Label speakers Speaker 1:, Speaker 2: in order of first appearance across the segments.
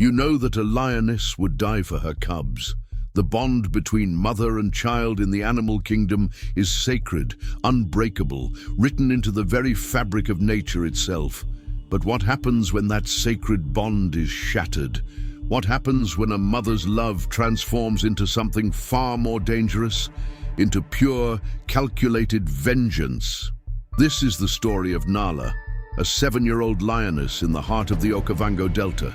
Speaker 1: You know that a lioness would die for her cubs. The bond between mother and child in the animal kingdom is sacred, unbreakable, written into the very fabric of nature itself. But what happens when that sacred bond is shattered? What happens when a mother's love transforms into something far more dangerous? Into pure, calculated vengeance. This is the story of Nala, a 7-year-old lioness in the heart of the Okavango Delta.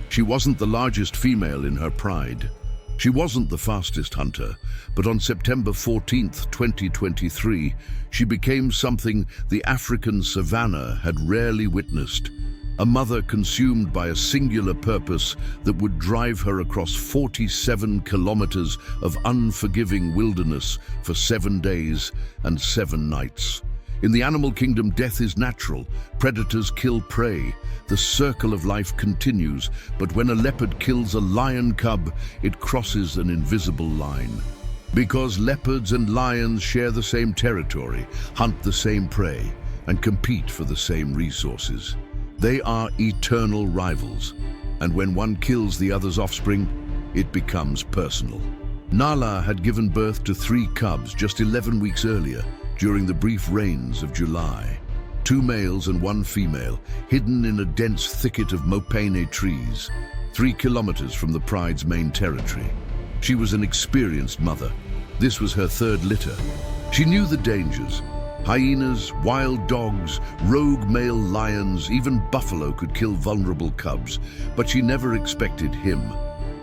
Speaker 1: She wasn't the largest female in her pride. She wasn't the fastest hunter, but on September 14th, 2023, she became something the African savanna had rarely witnessed. A mother consumed by a singular purpose that would drive her across 47 kilometers of unforgiving wilderness for 7 days and 7 nights. In the animal kingdom, death is natural. Predators kill prey. The circle of life continues, but when a leopard kills a lion cub, it crosses an invisible line. Because leopards and lions share the same territory, hunt the same prey, and compete for the same resources. They are eternal rivals, and when one kills the other's offspring, it becomes personal. Nala had given birth to 3 cubs just 11 weeks earlier, during the brief rains of July. 2 males and 1 female, hidden in a dense thicket of mopane trees, 3 kilometers from the pride's main territory. She was an experienced mother. This was her 3rd litter. She knew the dangers. Hyenas, wild dogs, rogue male lions, even buffalo could kill vulnerable cubs, but she never expected him.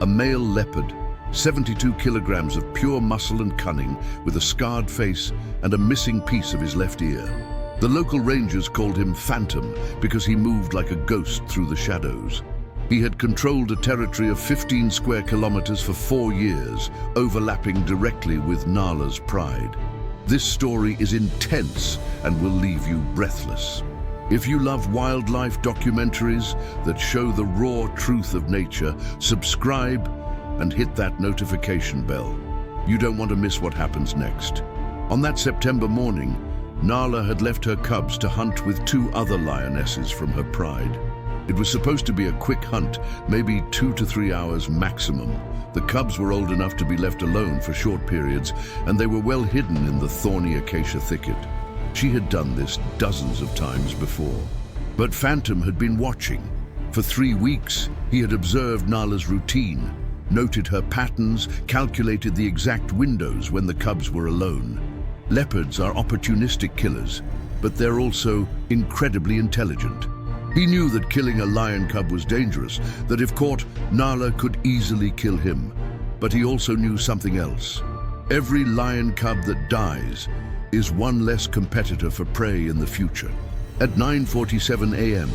Speaker 1: A male leopard, 72 kilograms of pure muscle and cunning, with a scarred face and a missing piece of his left ear. The local rangers called him Phantom because he moved like a ghost through the shadows. He had controlled a territory of 15 square kilometers for 4 years, overlapping directly with Nala's pride. This story is intense and will leave you breathless. If you love wildlife documentaries that show the raw truth of nature, subscribe and hit that notification bell. You don't want to miss what happens next. On that September morning, Nala had left her cubs to hunt with 2 other lionesses from her pride. It was supposed to be a quick hunt, maybe 2 to 3 hours maximum. The cubs were old enough to be left alone for short periods, and they were well hidden in the thorny acacia thicket. She had done this dozens of times before. But Phantom had been watching. For 3 weeks, he had observed Nala's routine, noted her patterns, calculated the exact windows when the cubs were alone. Leopards are opportunistic killers, but they're also incredibly intelligent. He knew that killing a lion cub was dangerous, that if caught, Nala could easily kill him. But he also knew something else. Every lion cub that dies is one less competitor for prey in the future. At 9:47 a.m.,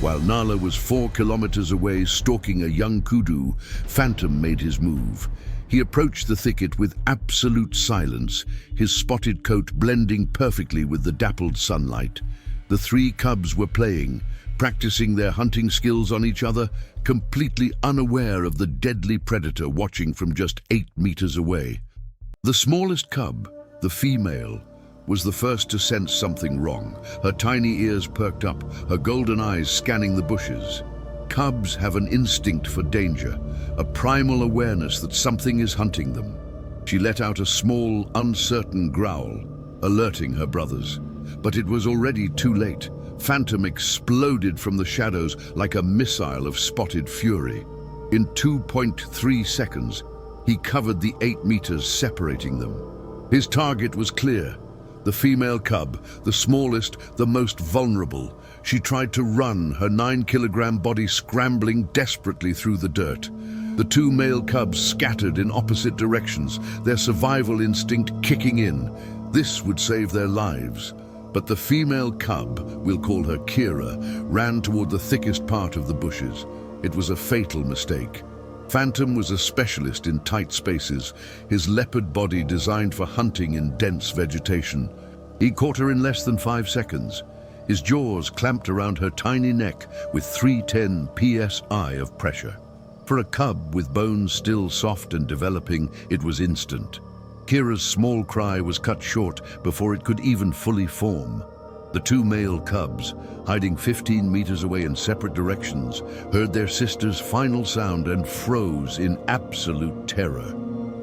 Speaker 1: while Nala was 4 kilometers away stalking a young kudu, Phantom made his move. He approached the thicket with absolute silence, his spotted coat blending perfectly with the dappled sunlight. The 3 cubs were playing, practicing their hunting skills on each other, completely unaware of the deadly predator watching from just 8 meters away. The smallest cub, the female, was the first to sense something wrong. Her tiny ears perked up, her golden eyes scanning the bushes. Cubs have an instinct for danger, a primal awareness that something is hunting them. She let out a small, uncertain growl, alerting her brothers. But it was already too late. Phantom exploded from the shadows like a missile of spotted fury. In 2.3 seconds, he covered the 8 meters separating them. His target was clear. The female cub, the smallest, the most vulnerable. She tried to run, her 9-kilogram body scrambling desperately through the dirt. The 2 male cubs scattered in opposite directions, their survival instinct kicking in. This would save their lives. But the female cub, we'll call her Kira, ran toward the thickest part of the bushes. It was a fatal mistake. Phantom was a specialist in tight spaces, his leopard body designed for hunting in dense vegetation. He caught her in less than 5 seconds. His jaws clamped around her tiny neck with 310 psi of pressure. For a cub with bones still soft and developing, it was instant. Kira's small cry was cut short before it could even fully form. The two male cubs, hiding 15 meters away in separate directions, heard their sister's final sound and froze in absolute terror.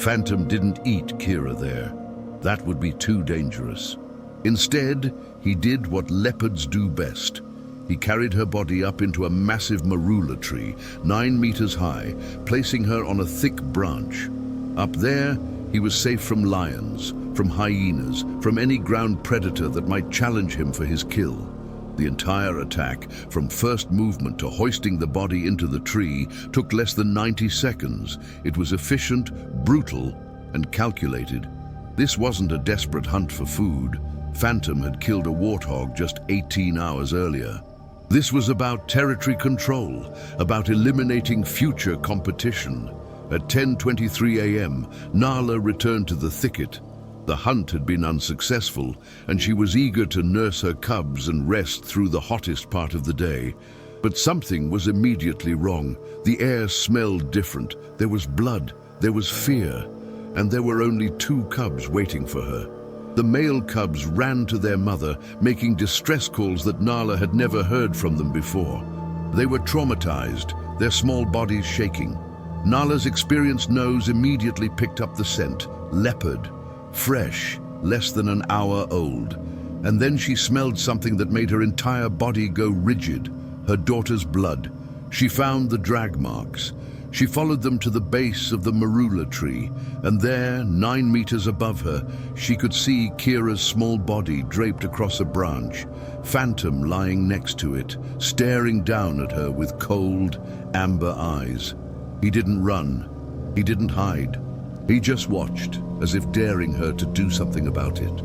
Speaker 1: Phantom didn't eat Kira there. That would be too dangerous. Instead, he did what leopards do best. He carried her body up into a massive marula tree, 9 meters high, placing her on a thick branch. Up there, he was safe from lions, from hyenas, from any ground predator that might challenge him for his kill. The entire attack, from first movement to hoisting the body into the tree, took less than 90 seconds. It was efficient, brutal, and calculated. This wasn't a desperate hunt for food. Phantom had killed a warthog just 18 hours earlier. This was about territory control, about eliminating future competition. At 10:23 a.m., Nala returned to the thicket. The hunt had been unsuccessful, and she was eager to nurse her cubs and rest through the hottest part of the day. But something was immediately wrong. The air smelled different. There was blood, there was fear, and there were only 2 cubs waiting for her. The male cubs ran to their mother, making distress calls that Nala had never heard from them before. They were traumatized, their small bodies shaking. Nala's experienced nose immediately picked up the scent: leopard, fresh, less than an hour old. And then she smelled something that made her entire body go rigid: her daughter's blood. She found the drag marks. She followed them to the base of the marula tree, and there, 9 meters above her, she could see Kira's small body draped across a branch, Phantom lying next to it, staring down at her with cold, amber eyes. He didn't run. He didn't hide. He just watched, as if daring her to do something about it.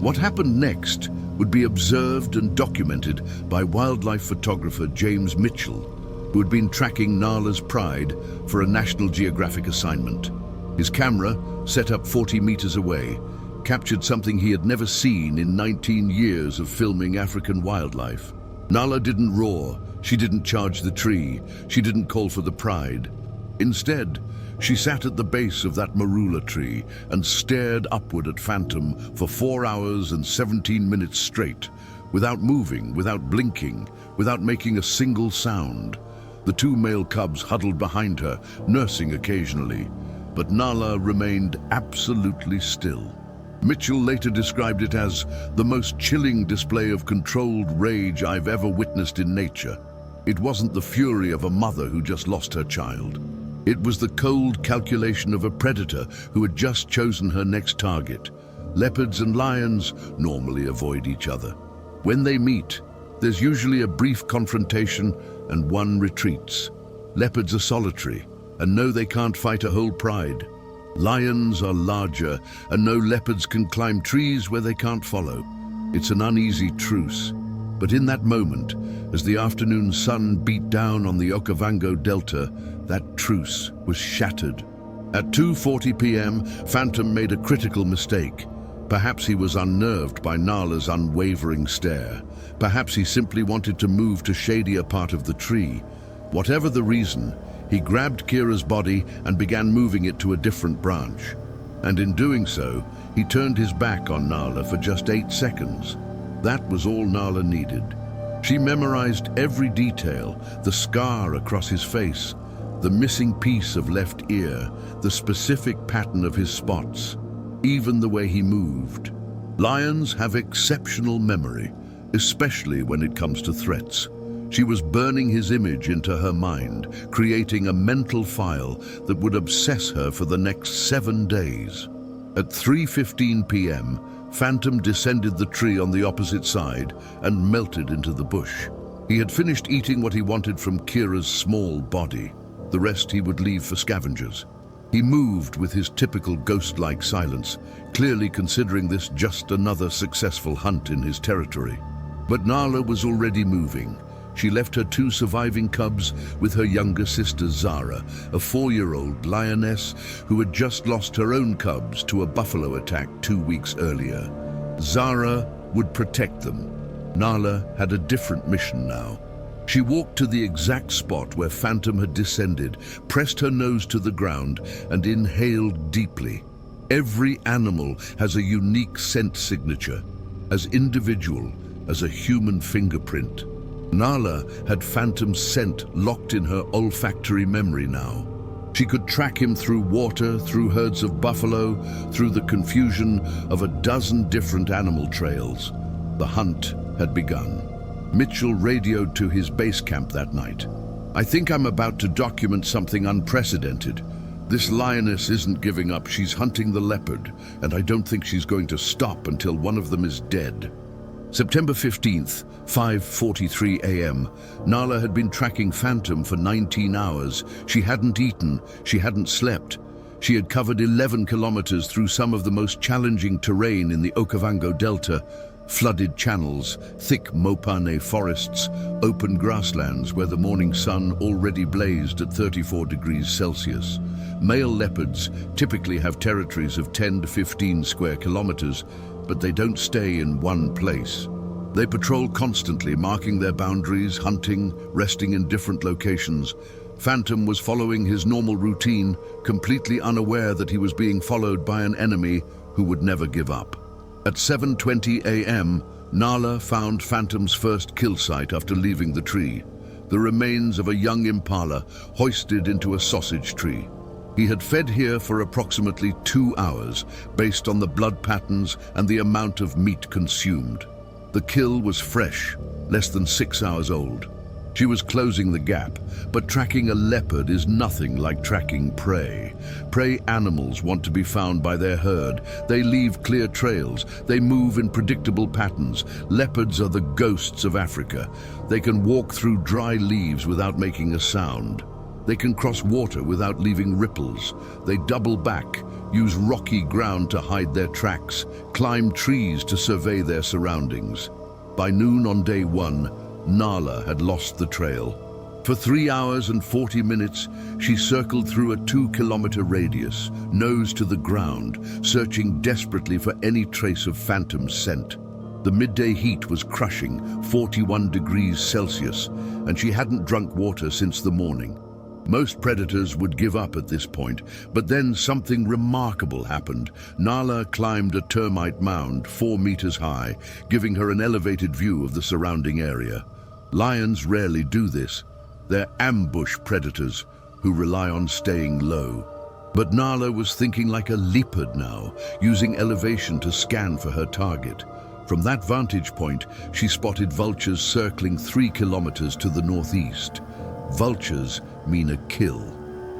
Speaker 1: What happened next would be observed and documented by wildlife photographer James Mitchell, who had been tracking Nala's pride for a National Geographic assignment. His camera, set up 40 meters away, captured something he had never seen in 19 years of filming African wildlife. Nala didn't roar, she didn't charge the tree, she didn't call for the pride. Instead, she sat at the base of that marula tree and stared upward at Phantom for 4 hours and 17 minutes straight, without moving, without blinking, without making a single sound. The 2 male cubs huddled behind her, nursing occasionally, but Nala remained absolutely still. Mitchell later described it as the most chilling display of controlled rage I've ever witnessed in nature. It wasn't the fury of a mother who just lost her child. It was the cold calculation of a predator who had just chosen her next target. Leopards and lions normally avoid each other. When they meet, there's usually a brief confrontation and one retreats. Leopards are solitary and know they can't fight a whole pride. Lions are larger and know leopards can climb trees where they can't follow. It's an uneasy truce. But in that moment, as the afternoon sun beat down on the Okavango Delta, that truce was shattered. At 2:40 p.m., Phantom made a critical mistake. Perhaps he was unnerved by Nala's unwavering stare. Perhaps he simply wanted to move to shadier part of the tree. Whatever the reason, he grabbed Kira's body and began moving it to a different branch. And in doing so, he turned his back on Nala for just 8 seconds. That was all Nala needed. She memorized every detail: the scar across his face, the missing piece of left ear, the specific pattern of his spots, even the way he moved. Lions have exceptional memory, especially when it comes to threats. She was burning his image into her mind, creating a mental file that would obsess her for the next 7 days. At 3:15 p.m., Phantom descended the tree on the opposite side and melted into the bush. He had finished eating what he wanted from Kira's small body. The rest he would leave for scavengers. He moved with his typical ghost-like silence, clearly considering this just another successful hunt in his territory. But Nala was already moving. She left her 2 surviving cubs with her younger sister Zara, a 4-year-old lioness who had just lost her own cubs to a buffalo attack 2 weeks earlier. Zara would protect them. Nala had a different mission now. She walked to the exact spot where Phantom had descended, pressed her nose to the ground, and inhaled deeply. Every animal has a unique scent signature, as individual as a human fingerprint. Nala had Phantom's scent locked in her olfactory memory now. She could track him through water, through herds of buffalo, through the confusion of a dozen different animal trails. The hunt had begun. Mitchell radioed to his base camp that night. "I think I'm about to document something unprecedented. This lioness isn't giving up. She's hunting the leopard, and I don't think she's going to stop until one of them is dead." September 15th, 5:43 a.m. Nala had been tracking Phantom for 19 hours. She hadn't eaten, she hadn't slept. She had covered 11 kilometers through some of the most challenging terrain in the Okavango Delta, flooded channels, thick mopane forests, open grasslands where the morning sun already blazed at 34 degrees Celsius. Male leopards typically have territories of 10 to 15 square kilometers, but they don't stay in one place. They patrol constantly, marking their boundaries, hunting, resting in different locations. Phantom was following his normal routine, completely unaware that he was being followed by an enemy who would never give up. At 7:20 a.m., Nala found Phantom's first kill site after leaving the tree. The remains of a young impala hoisted into a sausage tree. He had fed here for approximately 2 hours, based on the blood patterns and the amount of meat consumed. The kill was fresh, less than 6 hours old. She was closing the gap, but tracking a leopard is nothing like tracking prey. Prey animals want to be found by their herd. They leave clear trails. They move in predictable patterns. Leopards are the ghosts of Africa. They can walk through dry leaves without making a sound. They can cross water without leaving ripples. They double back, use rocky ground to hide their tracks, climb trees to survey their surroundings. By noon on day 1, Nala had lost the trail. For 3 hours and 40 minutes, she circled through a 2-kilometer radius, nose to the ground, searching desperately for any trace of Phantom's scent. The midday heat was crushing, 41 degrees Celsius, and she hadn't drunk water since the morning. Most predators would give up at this point, but then something remarkable happened. Nala climbed a termite mound 4 meters high, giving her an elevated view of the surrounding area. Lions rarely do this. They're ambush predators who rely on staying low. But Nala was thinking like a leopard now, using elevation to scan for her target. From that vantage point, she spotted vultures circling 3 kilometers to the northeast. Vultures mean a kill,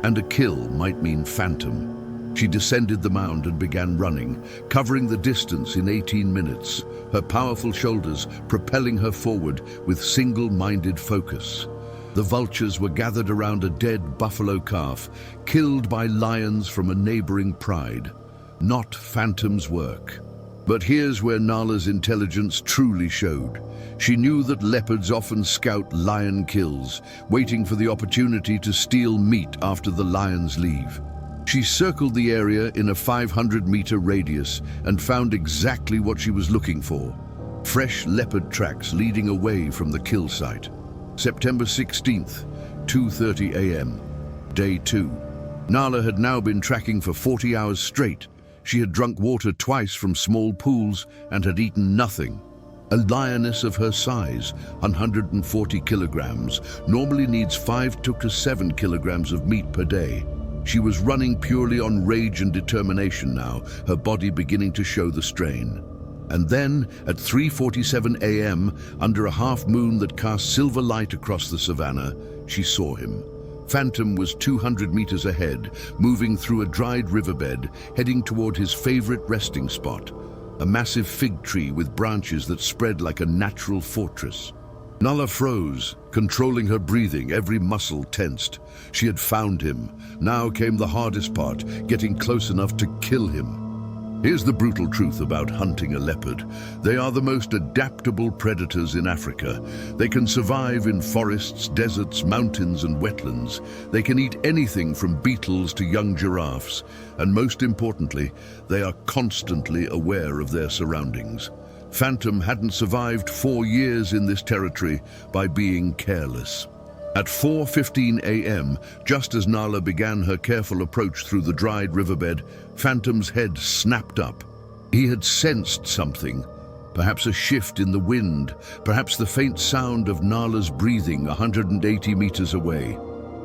Speaker 1: and a kill might mean Phantom. She descended the mound and began running, covering the distance in 18 minutes, her powerful shoulders propelling her forward with single-minded focus. The vultures were gathered around a dead buffalo calf, killed by lions from a neighboring pride. Not Phantom's work. But here's where Nala's intelligence truly showed. She knew that leopards often scout lion kills, waiting for the opportunity to steal meat after the lions leave. She circled the area in a 500-meter radius and found exactly what she was looking for: fresh leopard tracks leading away from the kill site. September 16th, 2:30 a.m., day 2. Nala had now been tracking for 40 hours straight. She had drunk water twice from small pools and had eaten nothing. A lioness of her size, 140 kilograms, normally needs 5 to 7 kilograms of meat per day. She was running purely on rage and determination now, her body beginning to show the strain. And then, at 3:47 a.m., under a half-moon that cast silver light across the savanna, she saw him. Phantom was 200 meters ahead, moving through a dried riverbed, heading toward his favorite resting spot, a massive fig tree with branches that spread like a natural fortress. Nala froze, controlling her breathing, every muscle tensed. She had found him. Now came the hardest part, getting close enough to kill him. Here's the brutal truth about hunting a leopard. They are the most adaptable predators in Africa. They can survive in forests, deserts, mountains, and wetlands. They can eat anything from beetles to young giraffes. And most importantly, they are constantly aware of their surroundings. Phantom hadn't survived 4 years in this territory by being careless. At 4:15 a.m., just as Nala began her careful approach through the dried riverbed, Phantom's head snapped up. He had sensed something, Perhaps a shift in the wind, perhaps the faint sound of Nala's breathing 180 meters away.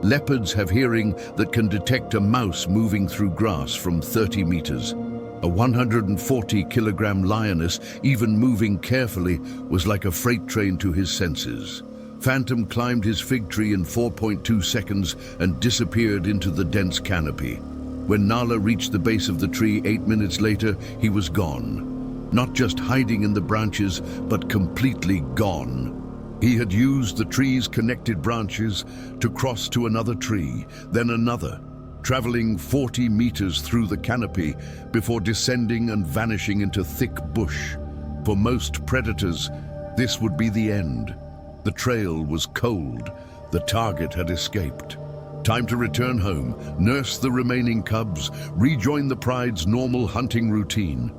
Speaker 1: Leopards have hearing that can detect a mouse moving through grass from 30 meters. A 140-kilogram lioness, even moving carefully, was like a freight train to his senses. Phantom climbed his fig tree in 4.2 seconds and disappeared into the dense canopy. When Nala reached the base of the tree 8 minutes later, he was gone. Not just hiding in the branches, but completely gone. He had used the tree's connected branches to cross to another tree, then another, traveling 40 meters through the canopy before descending and vanishing into thick bush. For most predators, this would be the end. The trail was cold. The target had escaped. Time to return home, nurse the remaining cubs, rejoin the pride's normal hunting routine.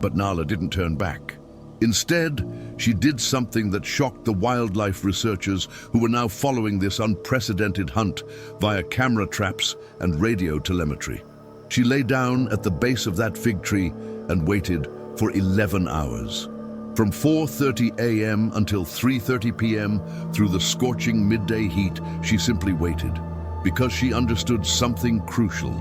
Speaker 1: But Nala didn't turn back. Instead, she did something that shocked the wildlife researchers who were now following this unprecedented hunt via camera traps and radio telemetry. She lay down at the base of that fig tree and waited for 11 hours. From 4:30 a.m. until 3:30 p.m. through the scorching midday heat, she simply waited, because she understood something crucial.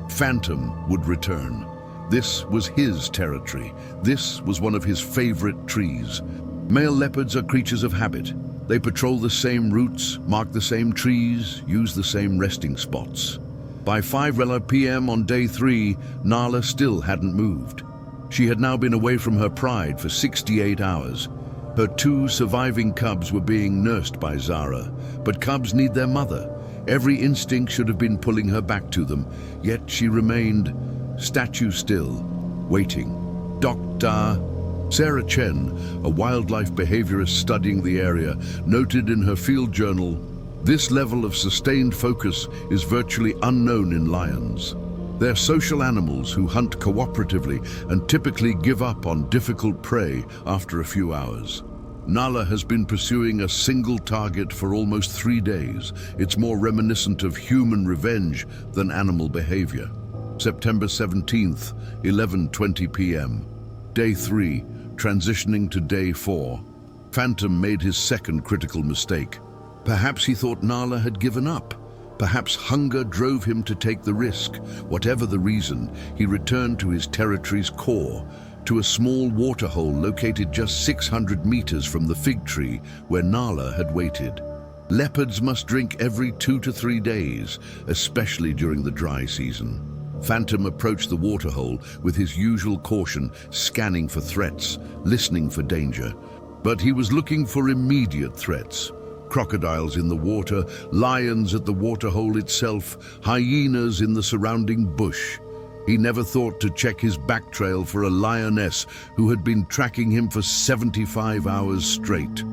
Speaker 1: Phantom would return. This was his territory. This was one of his favorite trees. Male leopards are creatures of habit. They patrol the same routes, mark the same trees, use the same resting spots. By 5 p.m. on day 3, Nala still hadn't moved. She had now been away from her pride for 68 hours. Her 2 surviving cubs were being nursed by Zara, but cubs need their mother. Every instinct should have been pulling her back to them, yet she remained statue still, waiting. Dr. Sarah Chen, a wildlife behaviorist studying the area, noted in her field journal, "This level of sustained focus is virtually unknown in lions. They're social animals who hunt cooperatively and typically give up on difficult prey after a few hours." Nala has been pursuing a single target for almost 3 days. It's more reminiscent of human revenge than animal behavior. September 17th, 11:20 p.m. Day 3, transitioning to day 4. Phantom made his second critical mistake. Perhaps he thought Nala had given up. Perhaps hunger drove him to take the risk. Whatever the reason, he returned to his territory's core, to a small waterhole located just 600 meters from the fig tree where Nala had waited. Leopards must drink every 2 to 3 days, especially during the dry season. Phantom approached the waterhole with his usual caution, scanning for threats, listening for danger. But he was looking for immediate threats. Crocodiles in the water, lions at the waterhole itself, hyenas in the surrounding bush. He never thought to check his back trail for a lioness who had been tracking him for 75 hours straight.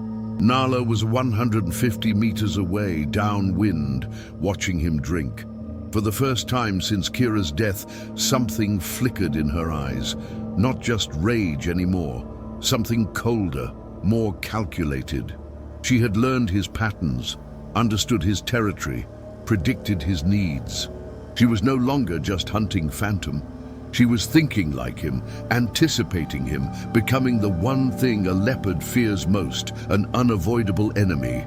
Speaker 1: Nala was 150 meters away, downwind, watching him drink. For the first time since Kira's death, something flickered in her eyes. Not just rage anymore, something colder, more calculated. She had learned his patterns, understood his territory, predicted his needs. She was no longer just hunting Phantom. She was thinking like him, anticipating him, becoming the one thing a leopard fears most, an unavoidable enemy.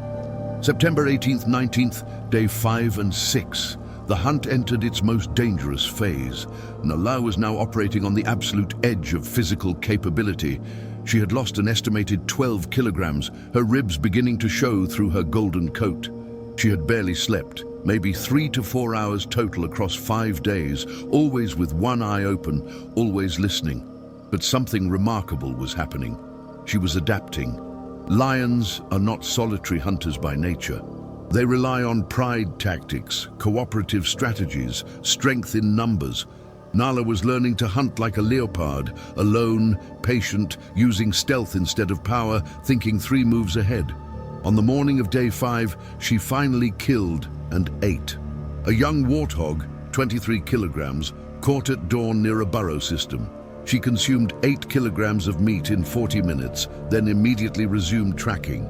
Speaker 1: September 18th, 19th, day 5 and 6. The hunt entered its most dangerous phase. Nala was now operating on the absolute edge of physical capability. She had lost an estimated 12 kilograms, her ribs beginning to show through her golden coat. She had barely slept, maybe 3 to 4 hours total across 5 days, always with one eye open, always listening. But something remarkable was happening. She was adapting. Lions are not solitary hunters by nature. They rely on pride tactics, cooperative strategies, strength in numbers. Nala was learning to hunt like a leopard, alone, patient, using stealth instead of power, thinking 3 moves ahead. On the morning of day 5, she finally killed and ate. A young warthog, 23 kilograms, caught at dawn near a burrow system. She consumed 8 kilograms of meat in 40 minutes, then immediately resumed tracking.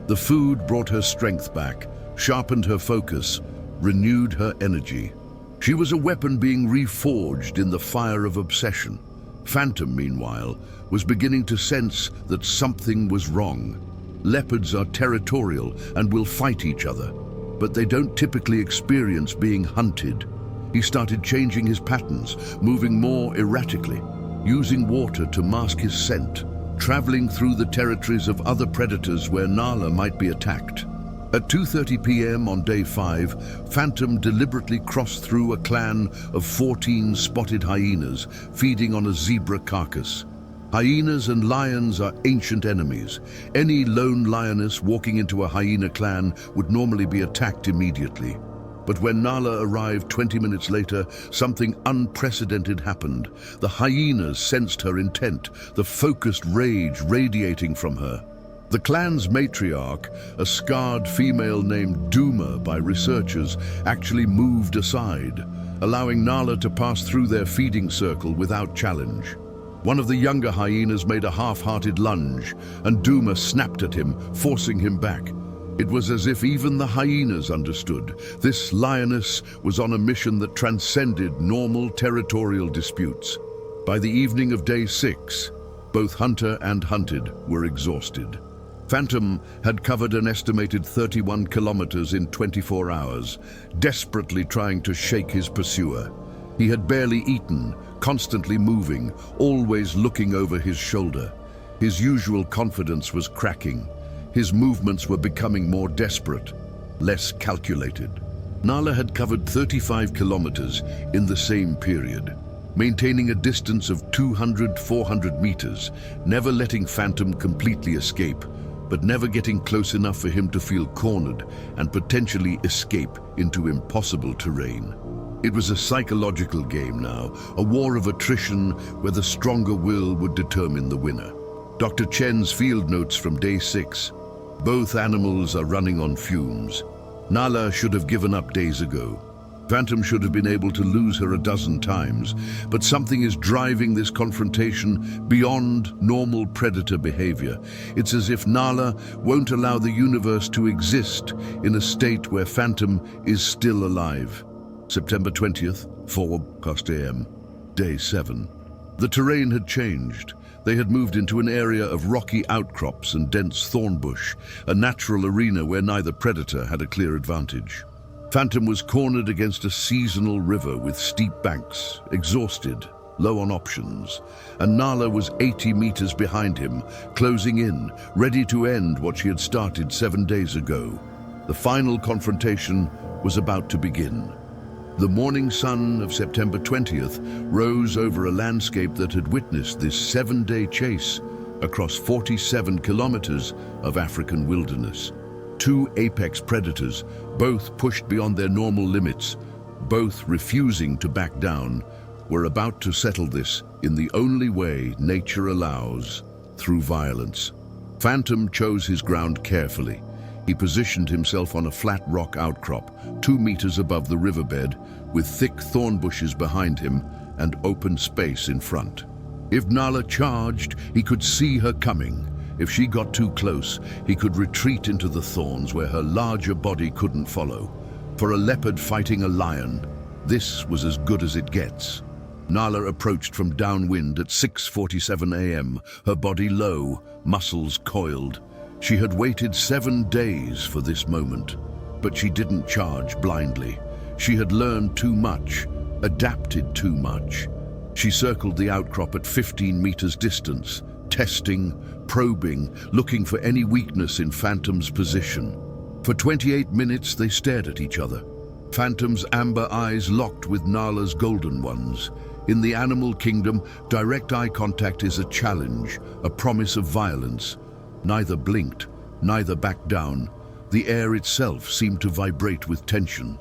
Speaker 1: The food brought her strength back, sharpened her focus, renewed her energy. She was a weapon being reforged in the fire of obsession. Phantom, meanwhile, was beginning to sense that something was wrong. Leopards are territorial and will fight each other, but they don't typically experience being hunted. He started changing his patterns, moving more erratically, using water to mask his scent, traveling through the territories of other predators where Nala might be attacked. At 2:30 p.m. on day 5, Phantom deliberately crossed through a clan of 14 spotted hyenas feeding on a zebra carcass. Hyenas and lions are ancient enemies. Any lone lioness walking into a hyena clan would normally be attacked immediately. But when Nala arrived 20 minutes later, something unprecedented happened. The hyenas sensed her intent, the focused rage radiating from her. The clan's matriarch, a scarred female named Duma by researchers, actually moved aside, allowing Nala to pass through their feeding circle without challenge. One of the younger hyenas made a half-hearted lunge, and Duma snapped at him, forcing him back. It was as if even the hyenas understood. This lioness was on a mission that transcended normal territorial disputes. By the evening of day 6, both hunter and hunted were exhausted. Phantom had covered an estimated 31 kilometers in 24 hours, desperately trying to shake his pursuer. He had barely eaten, constantly moving, always looking over his shoulder. His usual confidence was cracking. His movements were becoming more desperate, less calculated. Nala had covered 35 kilometers in the same period, maintaining a distance of 200-400 meters, never letting Phantom completely escape, but never getting close enough for him to feel cornered and potentially escape into impossible terrain. It was a psychological game now, a war of attrition where the stronger will would determine the winner. Dr. Chen's field notes from day 6. Both animals are running on fumes. Nala should have given up days ago. Phantom should have been able to lose her a dozen times, but something is driving this confrontation beyond normal predator behavior. It's as if Nala won't allow the universe to exist in a state where Phantom is still alive. September 20th, 4 a.m., day 7. The terrain had changed. They had moved into an area of rocky outcrops and dense thorn bush, a natural arena where neither predator had a clear advantage. Phantom was cornered against a seasonal river with steep banks, exhausted, low on options, and Nala was 80 meters behind him, closing in, ready to end what she had started 7 days ago. The final confrontation was about to begin. The morning sun of September 20th rose over a landscape that had witnessed this 7-day chase across 47 kilometers of African wilderness. Two apex predators, both pushed beyond their normal limits, both refusing to back down, were about to settle this in the only way nature allows, through violence. Phantom chose his ground carefully. He positioned himself on a flat rock outcrop, 2 meters above the riverbed, with thick thorn bushes behind him and open space in front. If Nala charged, he could see her coming. If she got too close, he could retreat into the thorns where her larger body couldn't follow. For a leopard fighting a lion, this was as good as it gets. Nala approached from downwind at 6:47 a.m., her body low, muscles coiled. She had waited 7 days for this moment, but she didn't charge blindly. She had learned too much, adapted too much. She circled the outcrop at 15 meters distance, testing, probing, looking for any weakness in Phantom's position. For 28 minutes they stared at each other. Phantom's amber eyes locked with Nala's golden ones. In the animal kingdom, direct eye contact is a challenge, a promise of violence. Neither blinked, neither backed down. The air itself seemed to vibrate with tension.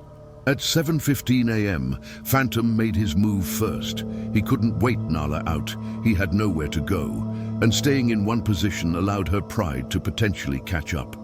Speaker 1: At 7:15 a.m., Phantom made his move first. He couldn't wait Nala out. He had nowhere to go, and staying in one position allowed her pride to potentially catch up.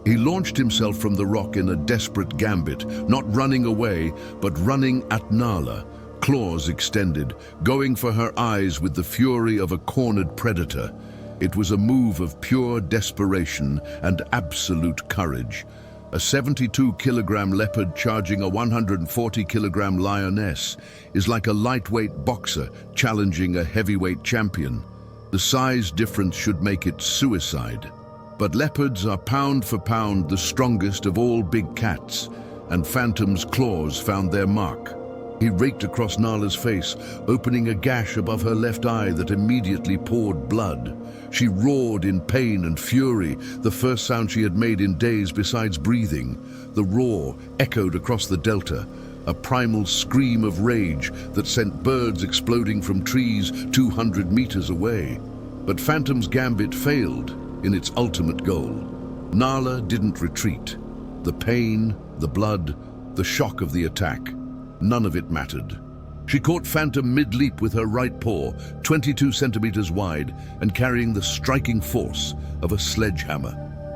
Speaker 1: He launched himself from the rock in a desperate gambit, not running away, but running at Nala, claws extended, going for her eyes with the fury of a cornered predator. It was a move of pure desperation and absolute courage. A 72-kilogram leopard charging a 140-kilogram lioness is like a lightweight boxer challenging a heavyweight champion. The size difference should make it suicide. But leopards are pound for pound the strongest of all big cats, and Phantom's claws found their mark. He raked across Nala's face, opening a gash above her left eye that immediately poured blood. She roared in pain and fury, the first sound she had made in days besides breathing. The roar echoed across the delta, a primal scream of rage that sent birds exploding from trees 200 meters away. But Phantom's gambit failed in its ultimate goal. Nala didn't retreat. The pain, the blood, the shock of the attack, none of it mattered. She caught Phantom mid-leap with her right paw, 22 centimeters wide, and carrying the striking force of a sledgehammer.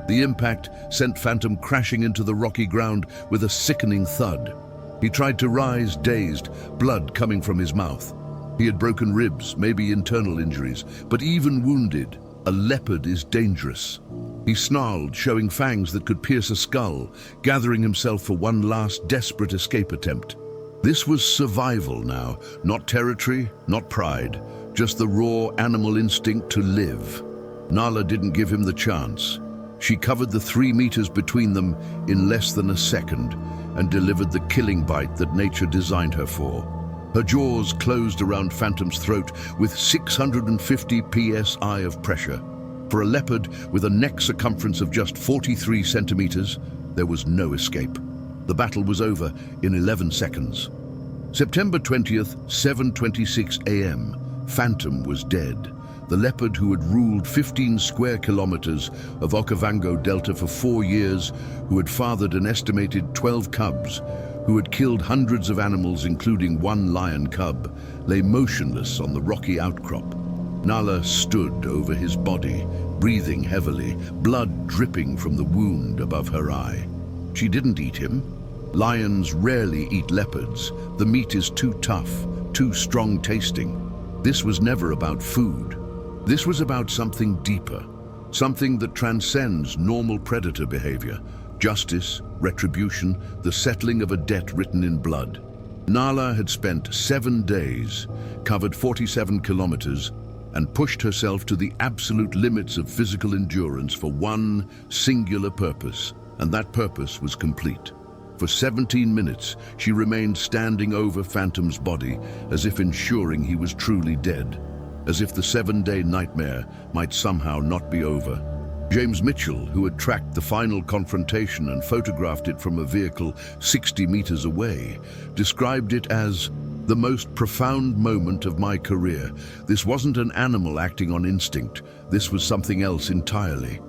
Speaker 1: The impact sent Phantom crashing into the rocky ground with a sickening thud. He tried to rise, dazed, blood coming from his mouth. He had broken ribs, maybe internal injuries, but even wounded, a leopard is dangerous. He snarled, showing fangs that could pierce a skull, gathering himself for one last desperate escape attempt. This was survival now, not territory, not pride, just the raw animal instinct to live. Nala didn't give him the chance. She covered the 3 meters between them in less than a second and delivered the killing bite that nature designed her for. Her jaws closed around Phantom's throat with 650 psi of pressure. For a leopard with a neck circumference of just 43 centimeters, there was no escape. The battle was over in 11 seconds. September 20th, 7:26 a.m., Phantom was dead. The leopard who had ruled 15 square kilometers of Okavango Delta for 4 years, who had fathered an estimated 12 cubs, who had killed hundreds of animals including 1 lion cub, lay motionless on the rocky outcrop. Nala stood over his body, breathing heavily, blood dripping from the wound above her eye. She didn't eat him. Lions rarely eat leopards. The meat is too tough, too strong tasting. This was never about food. This was about something deeper, something that transcends normal predator behavior. Justice, retribution, the settling of a debt written in blood. Nala had spent 7 days, covered 47 kilometers, and pushed herself to the absolute limits of physical endurance for one singular purpose, and that purpose was complete. For 17 minutes, she remained standing over Phantom's body, as if ensuring he was truly dead, as if the 7-day nightmare might somehow not be over. James Mitchell, who had tracked the final confrontation and photographed it from a vehicle 60 meters away, described it as the most profound moment of my career. This wasn't an animal acting on instinct. This was something else entirely.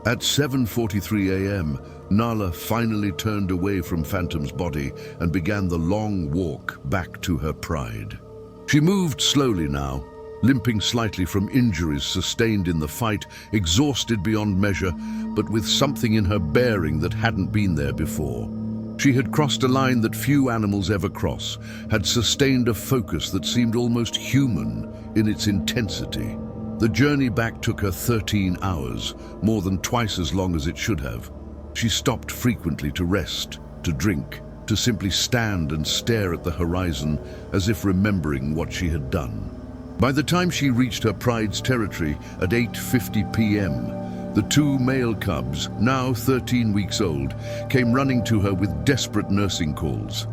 Speaker 1: At 7:43 a.m., Nala finally turned away from Phantom's body and began the long walk back to her pride. She moved slowly now, limping slightly from injuries sustained in the fight, exhausted beyond measure, but with something in her bearing that hadn't been there before. She had crossed a line that few animals ever cross, had sustained a focus that seemed almost human in its intensity. The journey back took her 13 hours, more than twice as long as it should have. She stopped frequently to rest, to drink, to simply stand and stare at the horizon as if remembering what she had done. By the time she reached her pride's territory at 8:50 p.m., the 2 male cubs, now 13 weeks old, came running to her with desperate nursing calls.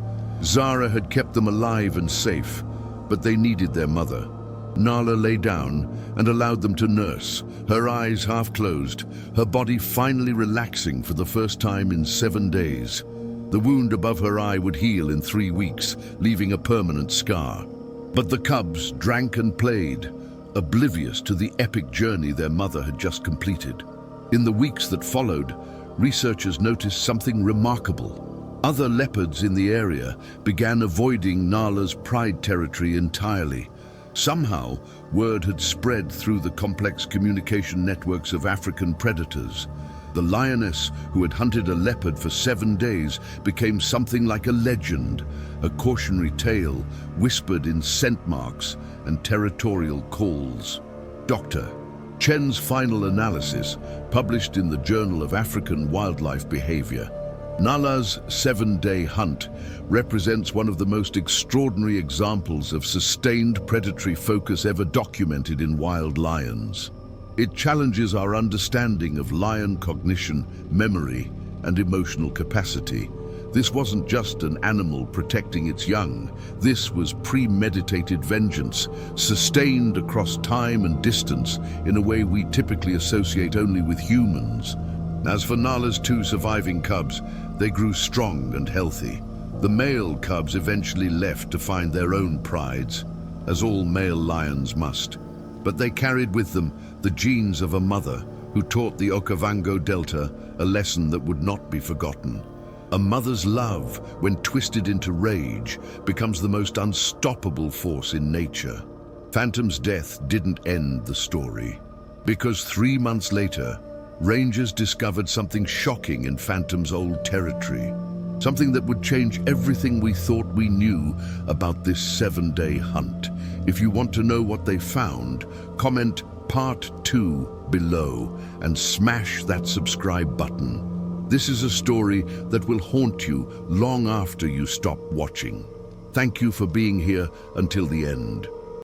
Speaker 1: Zara had kept them alive and safe, but they needed their mother. Nala lay down and allowed them to nurse, her eyes half closed, her body finally relaxing for the first time in 7 days. The wound above her eye would heal in 3 weeks, leaving a permanent scar. But the cubs drank and played, oblivious to the epic journey their mother had just completed. In the weeks that followed, researchers noticed something remarkable. Other leopards in the area began avoiding Nala's pride territory entirely. Somehow, word had spread through the complex communication networks of African predators. The lioness, who had hunted a leopard for 7 days, became something like a legend, a cautionary tale whispered in scent marks and territorial calls. Dr. Chen's final analysis, published in the Journal of African Wildlife Behavior, Nala's 7-day hunt represents one of the most extraordinary examples of sustained predatory focus ever documented in wild lions. It challenges our understanding of lion cognition, memory, and emotional capacity. This wasn't just an animal protecting its young. This was premeditated vengeance, sustained across time and distance in a way we typically associate only with humans. As for Nala's 2 surviving cubs, they grew strong and healthy. The male cubs eventually left to find their own prides, as all male lions must. But they carried with them the genes of a mother who taught the Okavango Delta a lesson that would not be forgotten. A mother's love, when twisted into rage, becomes the most unstoppable force in nature. Phantom's death didn't end the story, because 3 months later, rangers discovered something shocking in Phantom's old territory. Something that would change everything we thought we knew about this 7-day hunt. If you want to know what they found, comment Part 2 below and smash that subscribe button. This is a story that will haunt you long after you stop watching. Thank you for being here until the end.